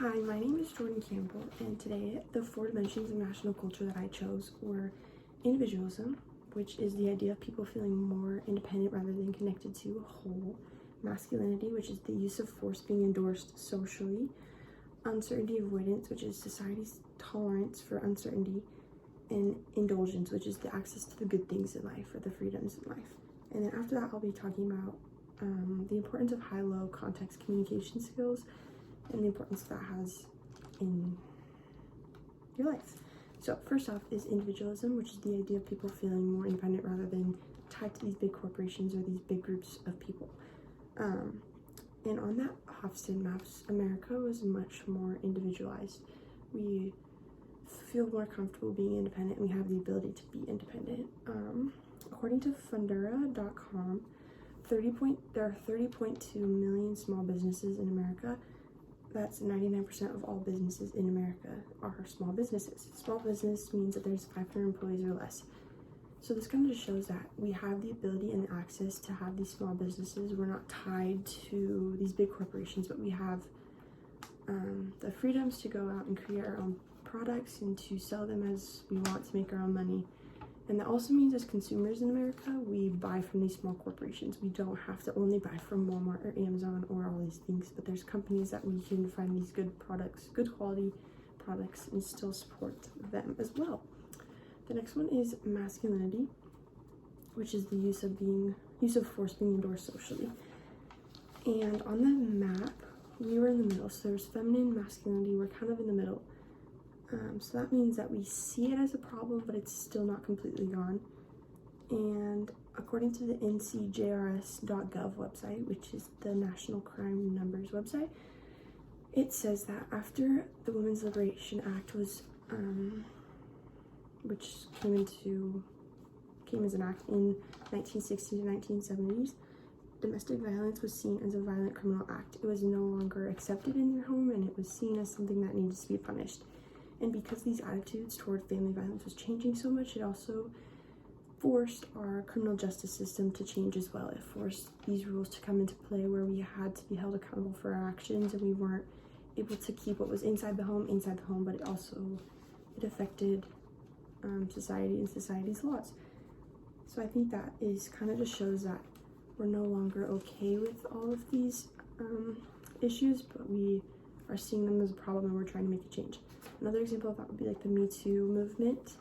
Hi, my name is Jordan Campbell, and today the 4 dimensions of national culture that I chose were individualism, which is the idea of people feeling more independent rather than connected to a whole; masculinity, which is the use of force being endorsed socially; uncertainty avoidance, which is society's tolerance for uncertainty; and indulgence, which is the access to the good things in life or the freedoms in life. And then after that, I'll be talking about the importance of high-low context communication skills and the importance that has in your life. So first off is individualism, which is the idea of people feeling more independent rather than tied to these big corporations or these big groups of people. And on that Hofstede maps, America was much more individualized. We feel more comfortable being independent, and we have the ability to be independent. According to Fundera.com, there are 30.2 million small businesses in America. That's 99% of all businesses in America are small businesses. Small business means that there's 500 employees or less. So this kind of just shows that we have the ability and the access to have these small businesses. We're not tied to these big corporations, but we have the freedoms to go out and create our own products and to sell them as we want to make our own money. And that also means as consumers in America, we buy from these small corporations. We don't have to only buy from Walmart or Amazon or all these things, but there's companies that we can find these good products, good quality products, and still support them as well. The next one is masculinity, which is the use of force being endorsed socially. And on the map, we were in the middle. So there's feminine, masculinity, we're kind of in the middle. So that means that we see it as a problem, but it's still not completely gone. And according to the ncjrs.gov website, which is the National Crime Numbers website, it says that after the Women's Liberation Act was, which came as an act in 1960s to 1970s, domestic violence was seen as a violent criminal act. It was no longer accepted in your home, and it was seen as something that needed to be punished. And because these attitudes toward family violence was changing so much, it also forced our criminal justice system to change as well. It forced these rules to come into play where we had to be held accountable for our actions, and we weren't able to keep what was inside the home, but it affected society and society's laws. So I think that is kind of just shows that we're no longer okay with all of these issues, but we are seeing them as a problem and we're trying to make a change. Another example of that would be like the Me Too movement.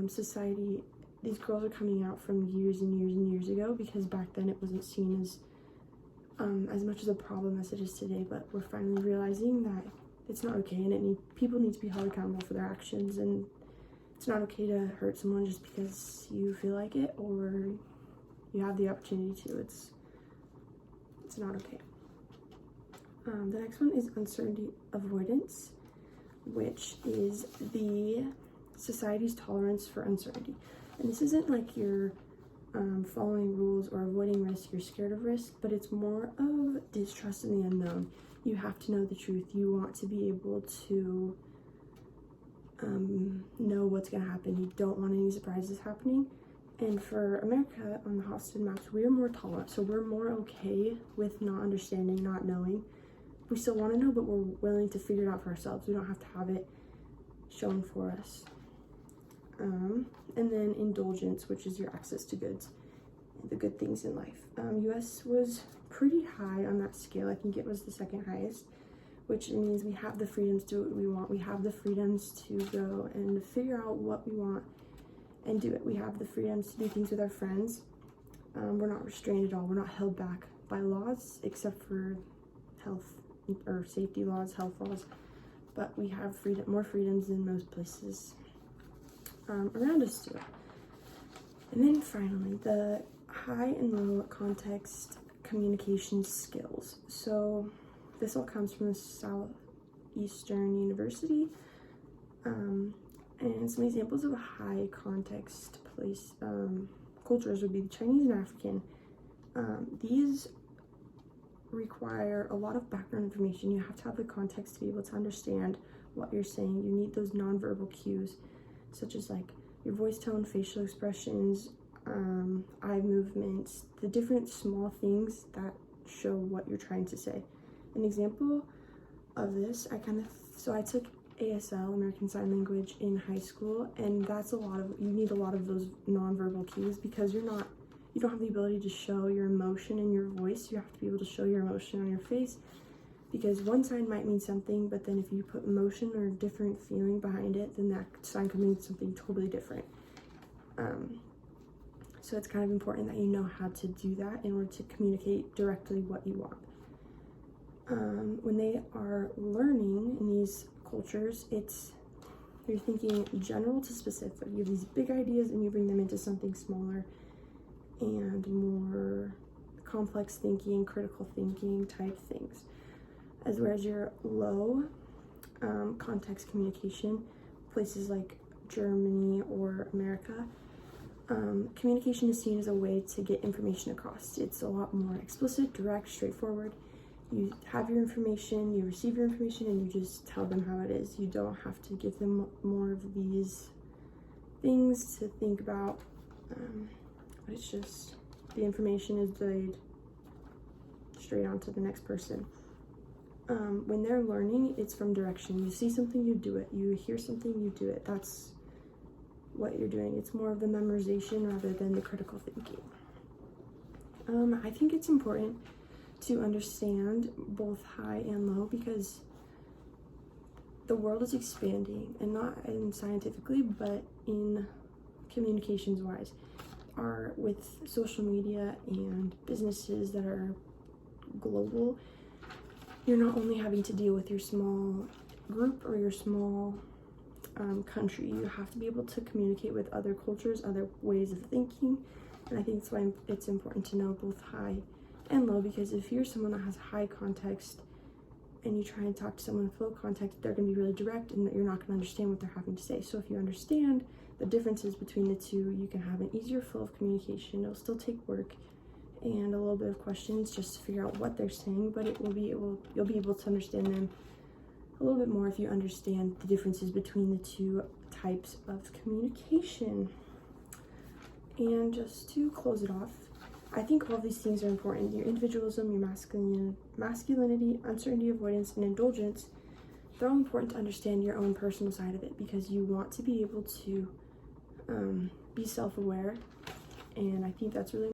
Society, these girls are coming out from years and years and years ago, because back then it wasn't seen as much as a problem as it is today, but we're finally realizing that it's not okay, and people need to be held accountable for their actions, and it's not okay to hurt someone just because you feel like it or you have the opportunity to. It's not okay. The next one is uncertainty avoidance, which is the society's tolerance for uncertainty. And this isn't like you're following rules or avoiding risk, you're scared of risk, but it's more of distrust in the unknown. You have to know the truth. You want to be able to know what's going to happen. You don't want any surprises happening. And for America, on the Hofstede maps, we're more tolerant. So we're more okay with not understanding, not knowing. We still want to know, but we're willing to figure it out for ourselves. We don't have to have it shown for us. And then indulgence, which is your access to goods, the good things in life. US was pretty high on that scale. I think it was the second highest, which means we have the freedoms to do what we want. We have the freedoms to go and figure out what we want and do it. We have the freedoms to do things with our friends. We're not restrained at all. We're not held back by laws, except for health or safety laws, health laws, but we have more freedoms than most places around us do. And then finally, the high and low context communication skills. So this all comes from the Southeastern University, and some examples of high context cultures would be the Chinese and African. These require a lot of background information. You have to have the context to be able to understand what you're saying. You need those nonverbal cues, such as like your voice tone, facial expressions, eye movements, the different small things that show what you're trying to say. An example of this, I took ASL, American Sign Language, in high school, and you need a lot of those nonverbal cues because you don't have the ability to show your emotion in your voice. You have to be able to show your emotion on your face, because one sign might mean something, but then if you put emotion or different feeling behind it, then that sign could mean something totally different. So it's kind of important that you know how to do that in order to communicate directly what you want. When they are learning in these cultures, you're thinking general to specific. You have these big ideas and you bring them into something smaller and more complex thinking, critical thinking type things. Whereas your low context communication, places like Germany or America, communication is seen as a way to get information across. It's a lot more explicit, direct, straightforward. You have your information, you receive your information, and you just tell them how it is. You don't have to give them more of these things to think about. But it's just the information is relayed straight on to the next person. When they're learning, it's from direction. You see something, you do it. You hear something, you do it. That's what you're doing. It's more of the memorization rather than the critical thinking. I think it's important to understand both high and low because the world is expanding, and not in scientifically, but in communications wise. With social media and businesses that are global, you're not only having to deal with your small group or your small country. You have to be able to communicate with other cultures, other ways of thinking, and I think that's why it's important to know both high and low, because if you're someone that has high context and you try and talk to someone with low context, they're going to be really direct and you're not going to understand what they're having to say. So if you understand the differences between the two, you can have an easier flow of communication. It'll still take work and a little bit of questions just to figure out what they're saying, but you'll be able to understand them a little bit more if you understand the differences between the two types of communication. And just to close it off, I think all of these things are important. Your individualism, your masculinity, uncertainty, avoidance, and indulgence, they're all important to understand your own personal side of it, because you want to be able to be self-aware, and I think that's really